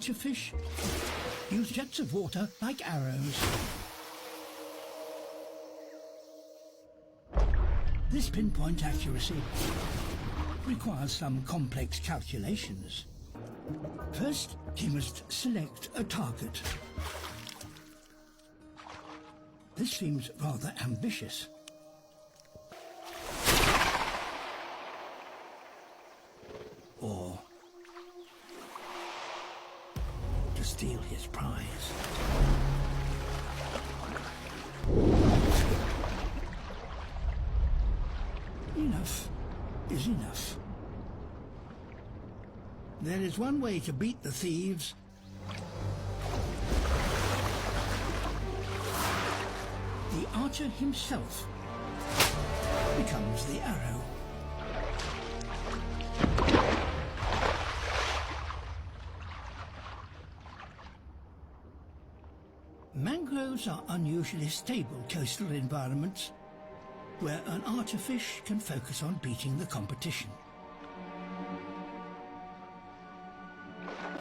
archerfish use jets of water like arrows. This pinpoint accuracy requires some complex calculations. First, he must select a target. This seems rather ambitious. Or to steal his prize. Enough is enough. There is one way to beat the thieves. The archer himself becomes the arrow. Mangroves are unusually stable coastal environments where an archerfish can focus on beating the competition.